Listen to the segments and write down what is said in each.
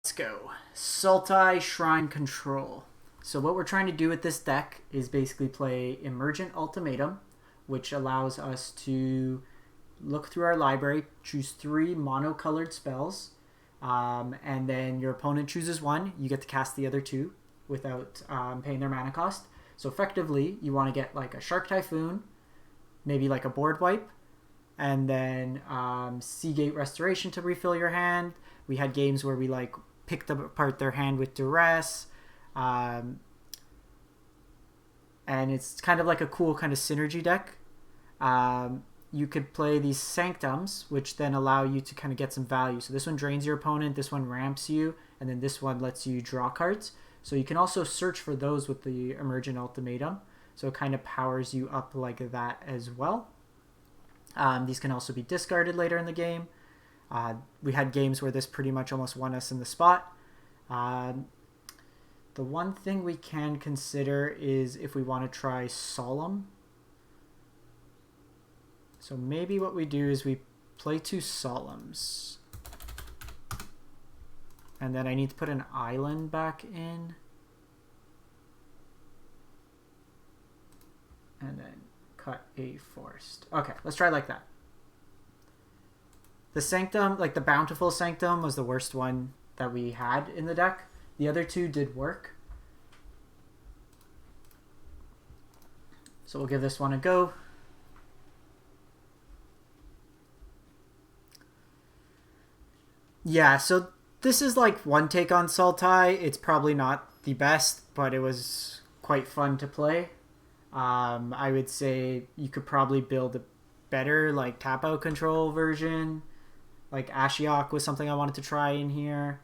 Let's go. Sultai Shrine Control. So what we're trying to do with this deck is basically play Emergent Ultimatum, which allows us to look through our library, choose 3 mono-colored spells, and then your opponent chooses one. You get to cast the other 2 without paying their mana cost. So effectively, you want to get like a Shark Typhoon, maybe like a board wipe, and then Seagate Restoration to refill your hand. We had games where we like picked apart their hand with duress, and it's kind of like a cool kind of synergy deck. You could play these sanctums, which then allow you to kind of get some value. So this one drains your opponent, this one ramps you, and then this one lets you draw cards. So you can also search for those with the Emergent Ultimatum. So it kind of powers you up like that as well. These can also be discarded later in the game. We had games where this pretty much almost won us in the spot. The one thing we can consider is if we want to try Solemn. So maybe what we do is we play 2 Solemns. And then I need to put an island back in. And then cut a forest. Okay, let's try like that. The Sanctum, like the Bountiful Sanctum, was the worst one that we had in the deck. The other 2 did work. So we'll give this one a go. Yeah, so this is like one take on Sultai. It's probably not the best, but it was quite fun to play. I would say you could probably build a better like tap out control version. Like Ashiok was something I wanted to try in here.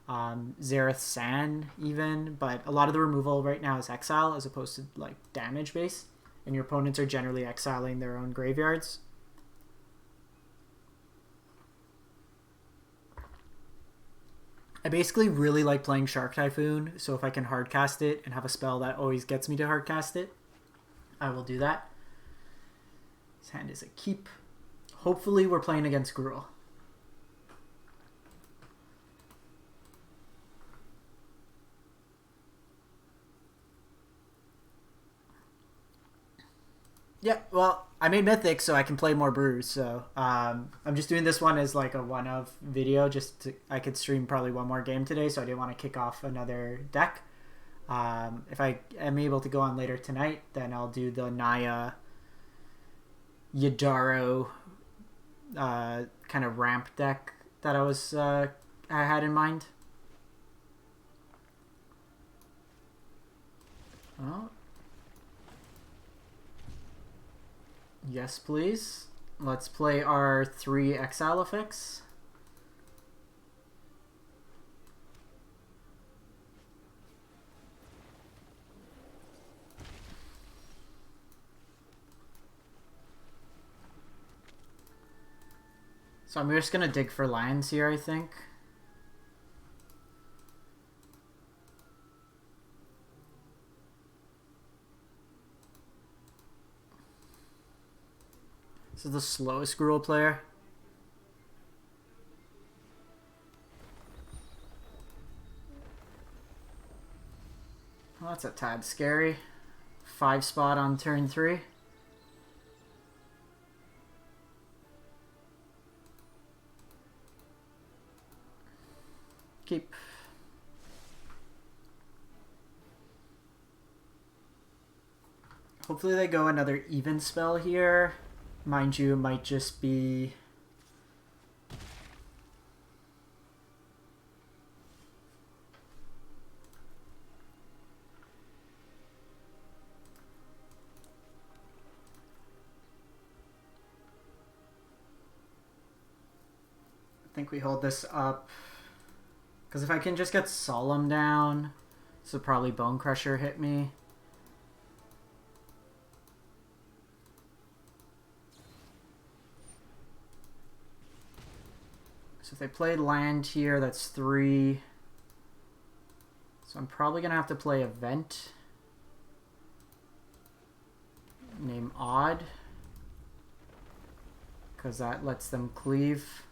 Zareth San even, but a lot of the removal right now is exile as opposed to like damage base, and your opponents are generally exiling their own graveyards. I basically really like playing Shark Typhoon, so if I can hardcast it and have a spell that always gets me to hardcast it, I will do that. His hand is a keep. Hopefully we're playing against Gruul. Yeah, well, I made Mythic so I can play more brews. So I'm just doing this one as like a one-of video. I could stream probably one more game today, so I didn't want to kick off another deck. If I am able to go on later tonight, then I'll do the Naya Yadaro kind of ramp deck that I had in mind. Oh. Yes, please. Let's play our 3 exile effects. So I'm just going to dig for lands here, I think. This is the slowest Gruul player. Well, that's a tad scary. 5 spot on turn 3. Keep. Hopefully they go another even spell here. Mind you, it might just be... I think we hold this up. Because if I can just get Solemn down, this will probably Bone Crusher hit me. So if they play land here, that's 3. So I'm probably going to have to play Event. Name Odd. Because that lets them cleave.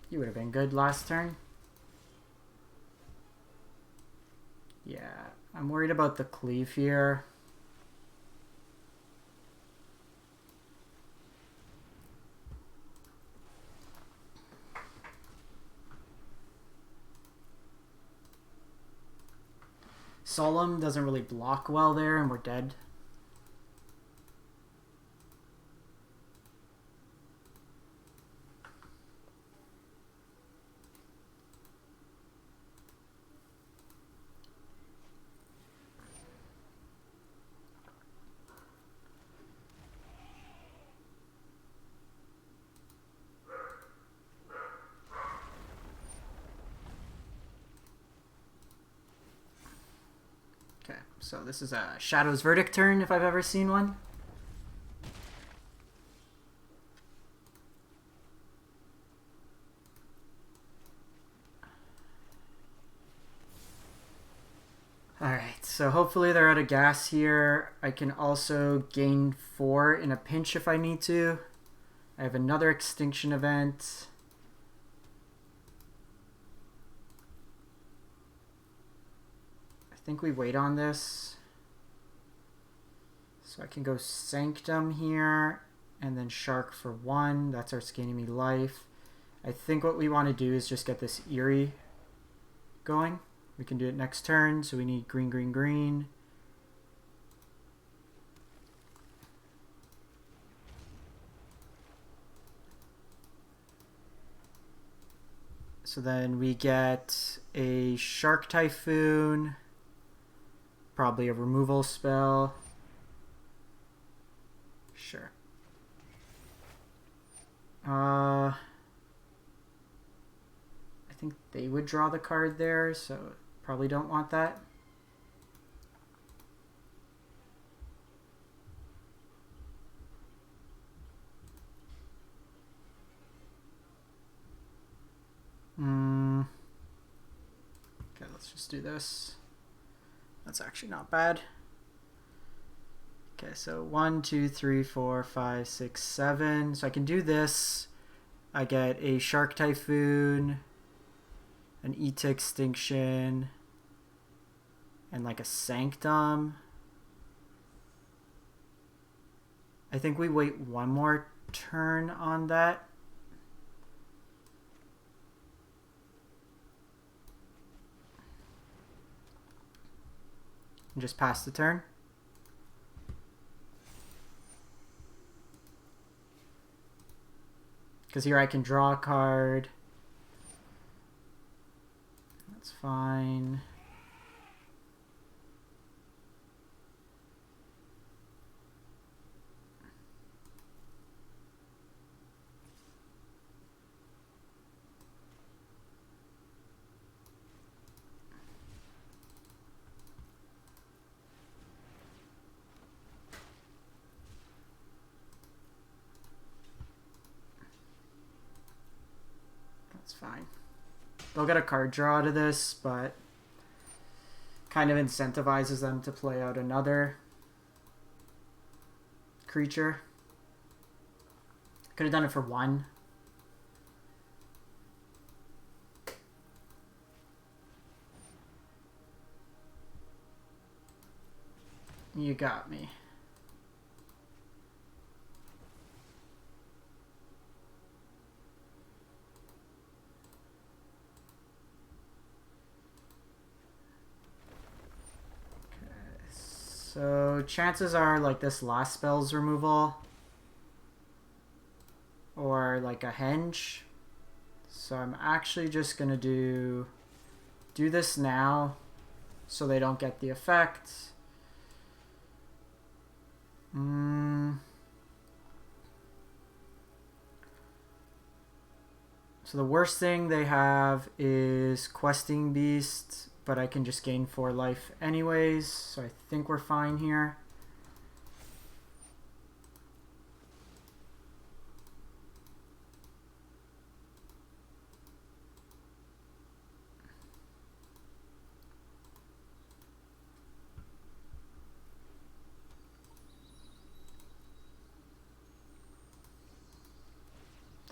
You would have been good last turn. Yeah, I'm worried about the cleave here. Solemn doesn't really block well there, and we're dead. Okay, so this is a Shadow's Verdict turn, if I've ever seen one. Alright, so hopefully they're out of gas here. I can also gain 4 in a pinch if I need to. I have another extinction event. I think we wait on this. So I can go Sanctum here, and then Shark for 1. That starts gaining me life. I think what we want to do is just get this Eerie going. We can do it next turn, so we need green, green, green. So then we get a Shark Typhoon, probably a removal spell. Sure. I think they would draw the card there, so probably don't want that. Okay, let's just do this. That's actually not bad. Okay, so 1, 2, 3, 4, 5, 6, 7. So I can do this. I get a Shark Typhoon, an Eta Extinction, and like a Sanctum. I think we wait one more turn on that. And just pass the turn. Because here I can draw a card. That's fine. That's fine. They'll get a card draw out of this, but kind of incentivizes them to play out another creature. Could have done it for 1. You got me. So chances are like this last spell's removal or like a henge. So I'm actually just gonna do this now so they don't get the effect. So the worst thing they have is Questing Beast, but I can just gain 4 life anyways, so I think we're fine here.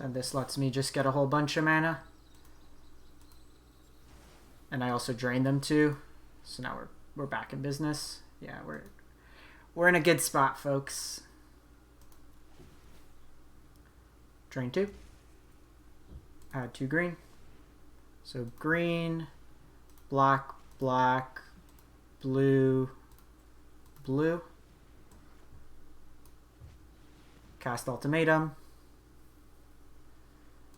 And this lets me just get a whole bunch of mana. And I also drain them too. So now we're back in business. Yeah, we're in a good spot, folks. Drain 2. Add 2 green. So green, black, black, blue, blue. Cast Ultimatum.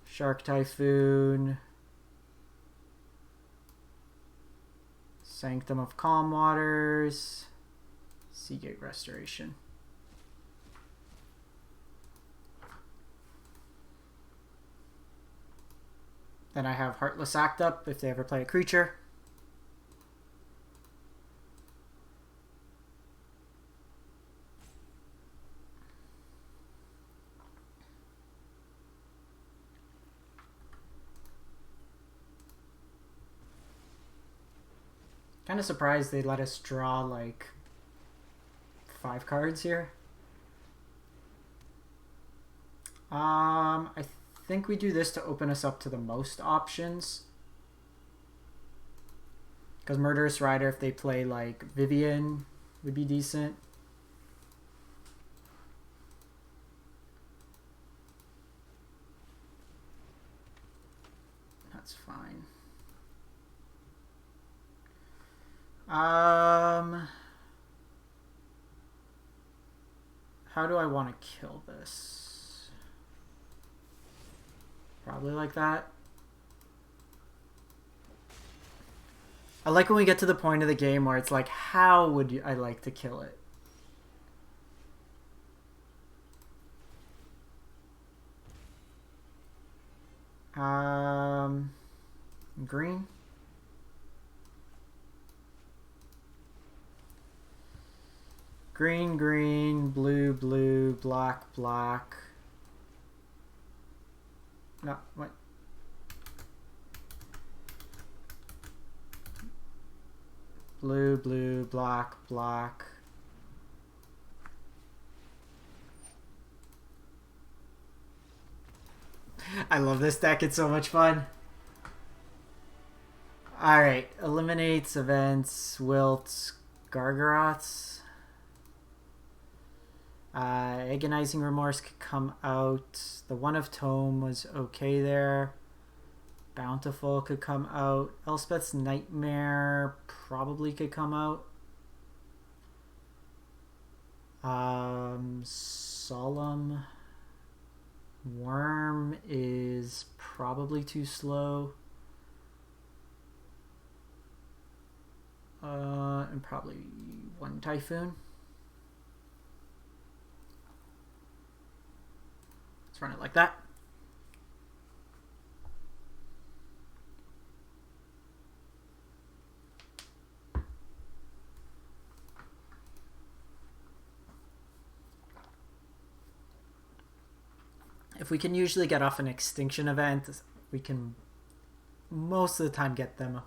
Shark Typhoon. Sanctum of Calm Waters. Seagate Restoration. Then I have Heartless Act up if they ever play a creature. Kind of surprised they let us draw like 5 cards here. I think we do this to open us up to the most options. Because Murderous Rider, if they play like Vivian, would be decent. That's fine. How do I want to kill this? Probably like that. I like when we get to the point of the game where it's like, how would I like to kill it? Green. Green, green, blue, blue, black, black. No, what? Blue, blue, black, black. I love this deck. It's so much fun. Alright. Eliminates, events, wilts, Gargaroths. Agonizing Remorse could come out. The One of Tome was okay there. Bountiful could come out. Elspeth's Nightmare probably could come out. Solemn Worm is probably too slow. And probably 1 Typhoon. Let's run it like that. If we can usually get off an extinction event, we can most of the time get them.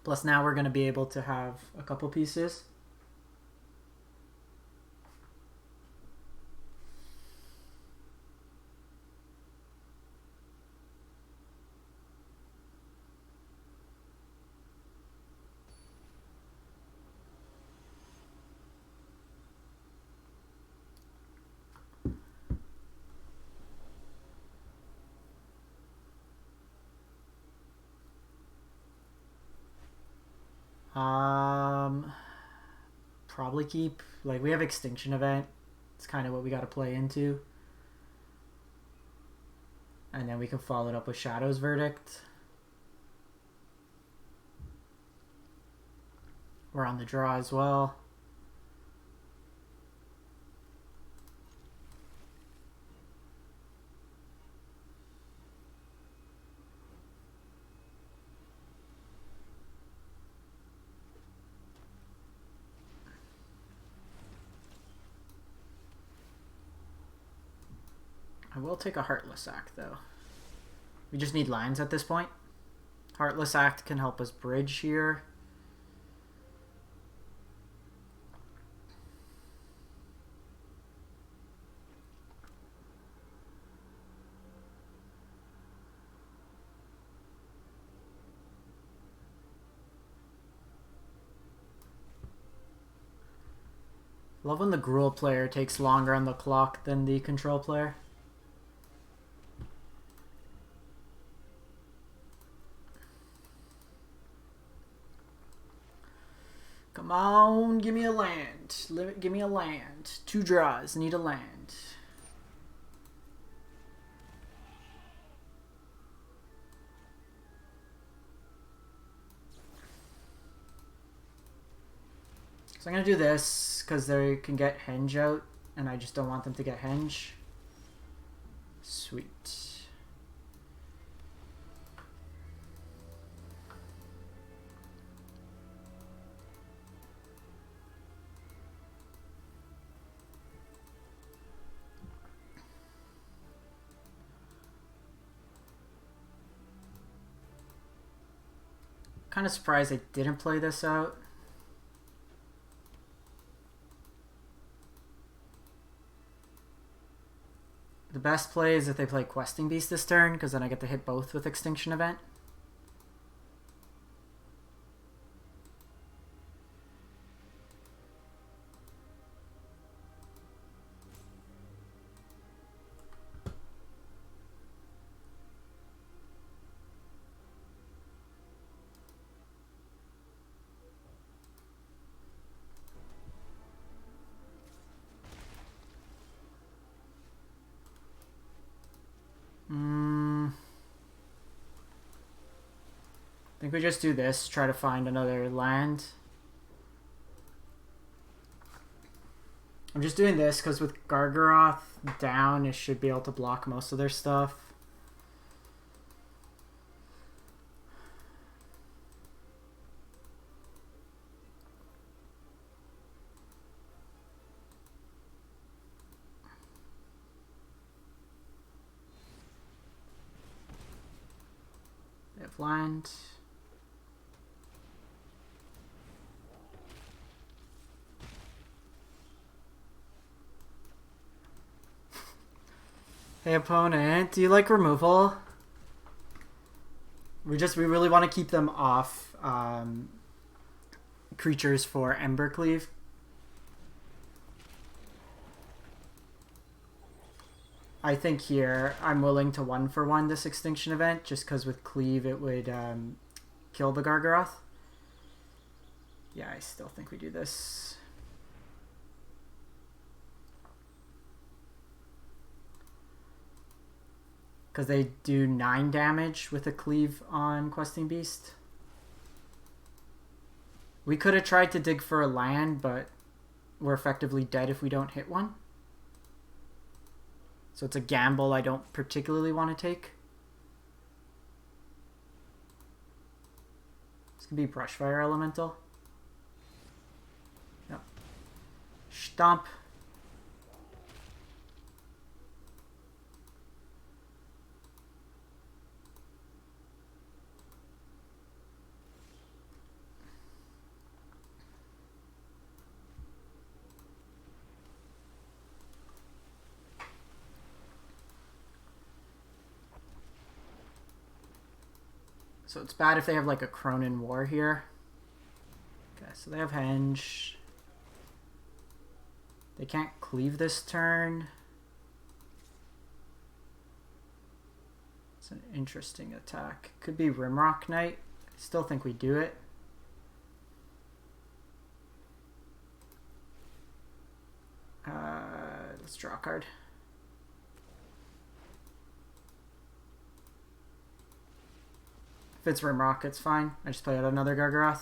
Plus now we're going to be able to have a couple pieces. Probably keep. Like, we have extinction event. It's kind of what we got to play into. And then we can follow it up with Shadow's Verdict. We're on the draw as well. I will take a Heartless Act, though. We just need lines at this point. Heartless Act can help us bridge here. Love when the Gruul player takes longer on the clock than the control player. Come on, give me a land. Give me a land. 2 draws, need a land. So I'm going to do this because they can get Henge out, and I just don't want them to get Henge. Sweet. Kind of surprised I didn't play this out. The best play is if they play Questing Beast this turn, because then I get to hit both with Extinction Event. I think we just do this, try to find another land. I'm just doing this because with Gargaroth down, it should be able to block most of their stuff. They have land. Hey opponent, do you like removal? We really want to keep them off creatures for Embercleave. I think here I'm willing to 1-for-1 this Extinction Event, just because with Cleave it would kill the Gargaroth. Yeah, I still think we do this. Because they do 9 damage with a Cleave on Questing Beast. We could have tried to dig for a land, but we're effectively dead if we don't hit one. So it's a gamble I don't particularly want to take. This could be Brushfire Elemental. Yep. Stomp. So it's bad if they have like a Cronin War here. Okay, so they have Henge. They can't cleave this turn. It's an interesting attack. Could be Rimrock Knight. I still think we do it. Let's draw a card. If it's Rimrock, it's fine. I just play out another Gargaroth.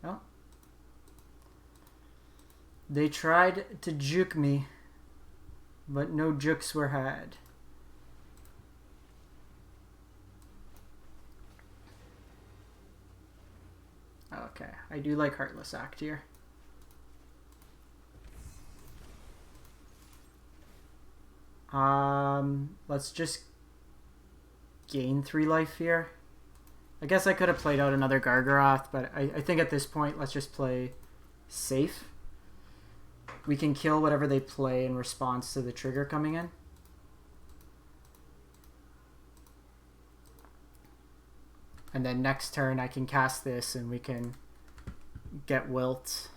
Oh. They tried to juke me, but no jukes were had. Okay, I do like Heartless Act here. Let's just gain 3 life here. I guess I could have played out another Gargaroth, but I think at this point, let's just play safe. We can kill whatever they play in response to the trigger coming in. And then next turn I can cast this and we can get Wilt.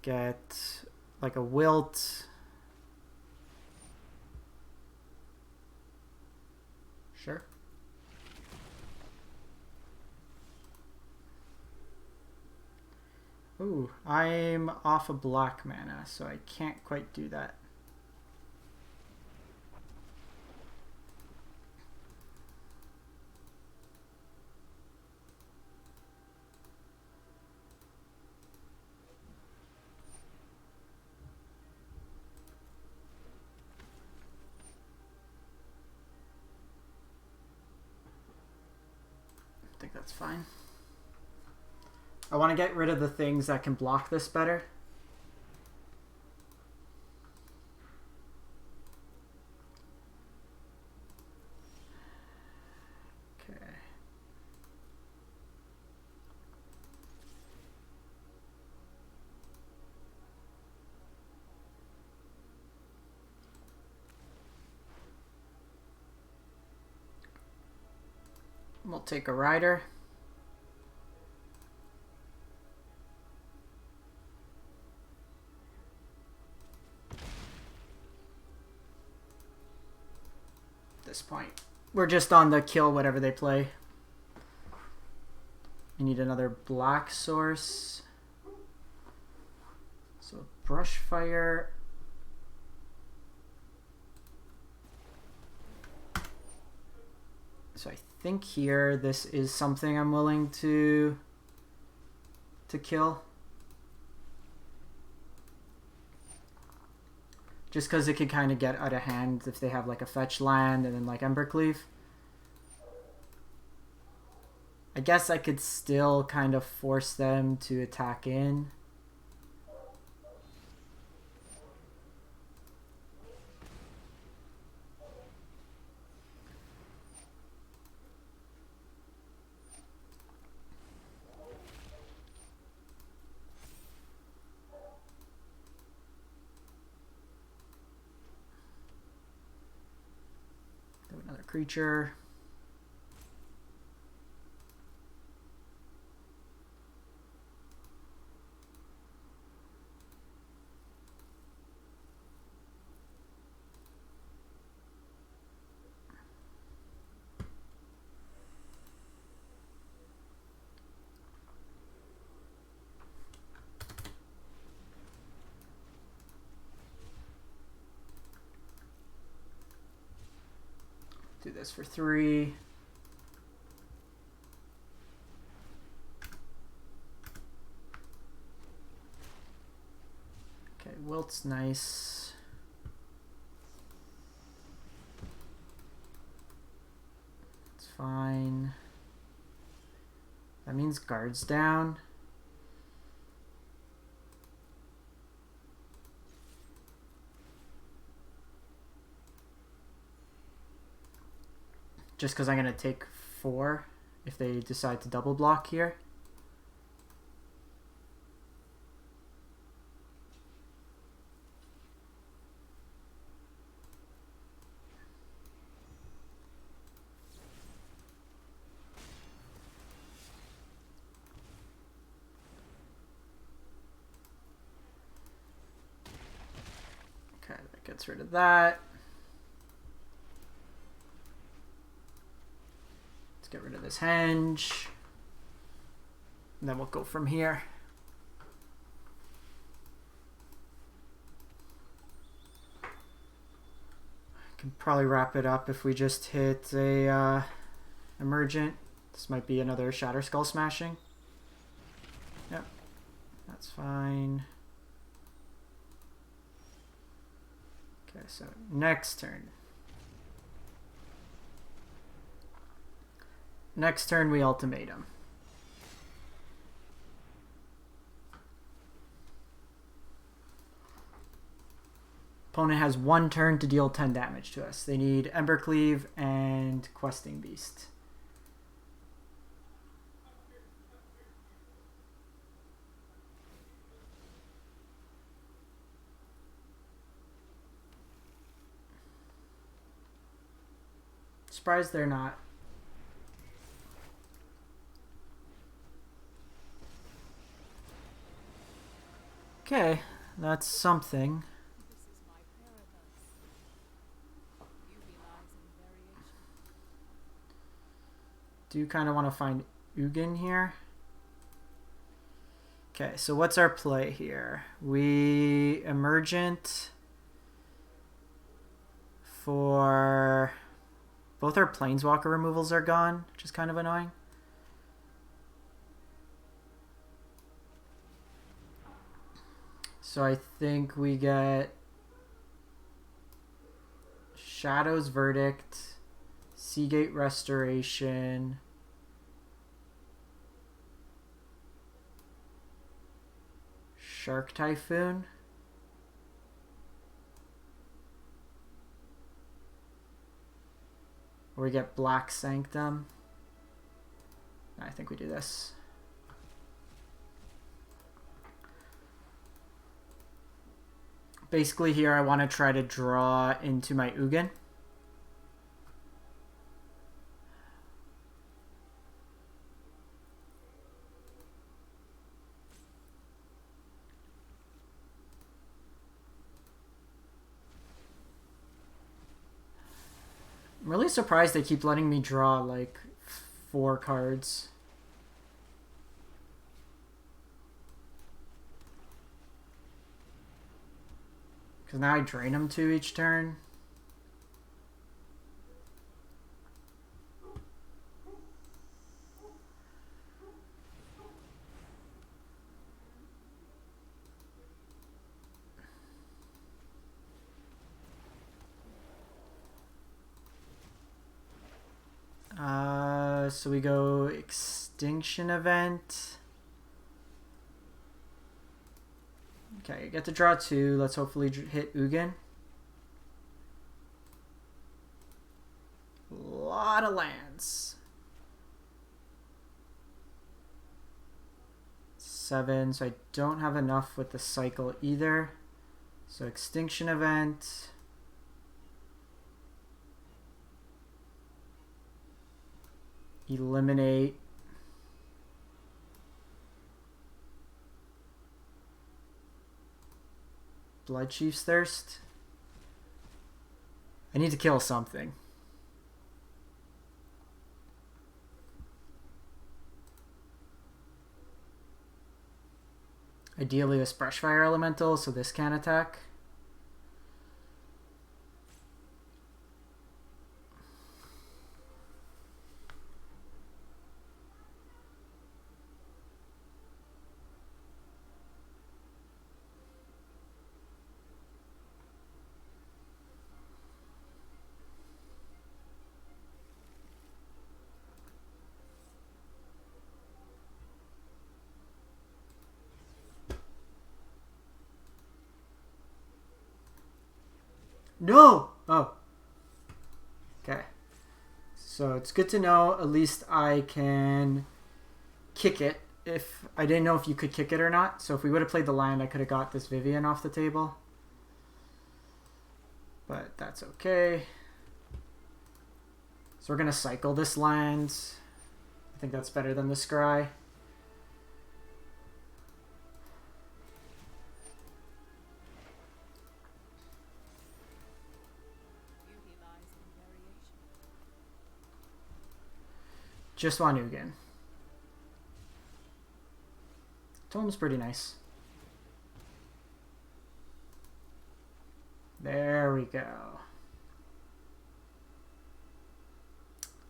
Get like a Wilt. Sure. Ooh, I'm off a black mana, so I can't quite do that. I think that's fine. I want to get rid of the things that can block this better. Okay. We'll take a rider. This point. We're just on the kill whatever they play. We need another black source. So brush fire. So I think here this is something I'm willing to kill. Just because it could kind of get out of hand if they have like a fetch land and then like Embercleave. I guess I could still kind of force them to attack in. Another creature. Do this for 3. Okay, Wilt's nice. It's fine. That means guards down. Just because I'm going to take 4 if they decide to double block here. Okay, that gets rid of that. Get rid of this henge, and then we'll go from here. I can probably wrap it up if we just hit a emergent. This might be another Shatter Skull Smashing. Yep, that's fine. Okay, so next turn. Next turn, we Ultimatum. Opponent has 1 turn to deal 10 damage to us. They need Embercleave and Questing Beast. Surprised they're not. Okay, that's something. Do kind of want to find Ugin here. Okay, so what's our play here? We Emergent for... Both our Planeswalker removals are gone, which is kind of annoying. So I think we get Shadow's Verdict, Seagate Restoration, Shark Typhoon. Or we get Black Sanctum. I think we do this. Basically here I want to try to draw into my Ugin. I'm really surprised they keep letting me draw like 4 cards. Because now I drain them 2 each turn. So we go Extinction Event. Okay, get to draw 2. Let's hopefully hit Ugin. A lot of lands. 7, so I don't have enough with the cycle either. So Extinction Event. Eliminate. Blood Chief's Thirst. I need to kill something. Ideally this Brushfire Elemental, so this can attack. No! Oh. Okay. So it's good to know at least I can kick it. If I didn't know if you could kick it or not. So if we would have played the land, I could have got this Vivian off the table. But that's okay. So we're going to cycle this land. I think that's better than the Scry. Just want Ugin. Totem's pretty nice. There we go.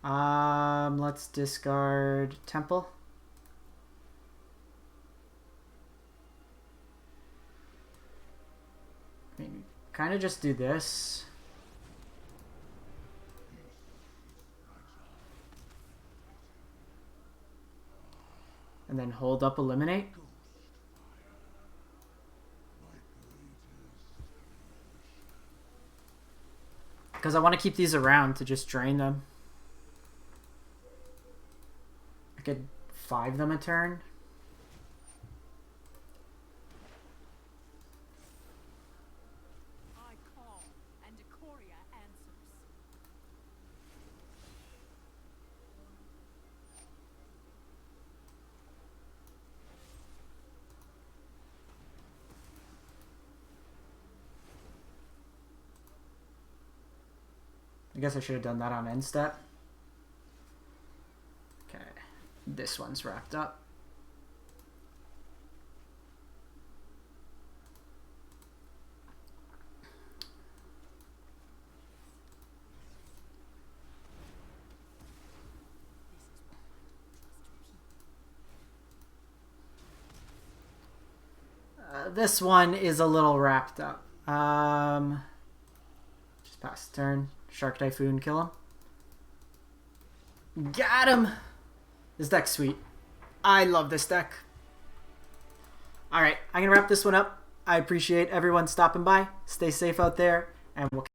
Let's discard Temple. I mean, kind of just do this. And then hold up Eliminate. Because I want to keep these around to just drain them. I could 5 them a turn. I guess I should have done that on end step. Okay, this one's wrapped up. This one is a little wrapped up. Just pass the turn. Shark Typhoon, kill him. Got him! This deck's sweet. I love this deck. Alright, I'm going to wrap this one up. I appreciate everyone stopping by. Stay safe out there, and we'll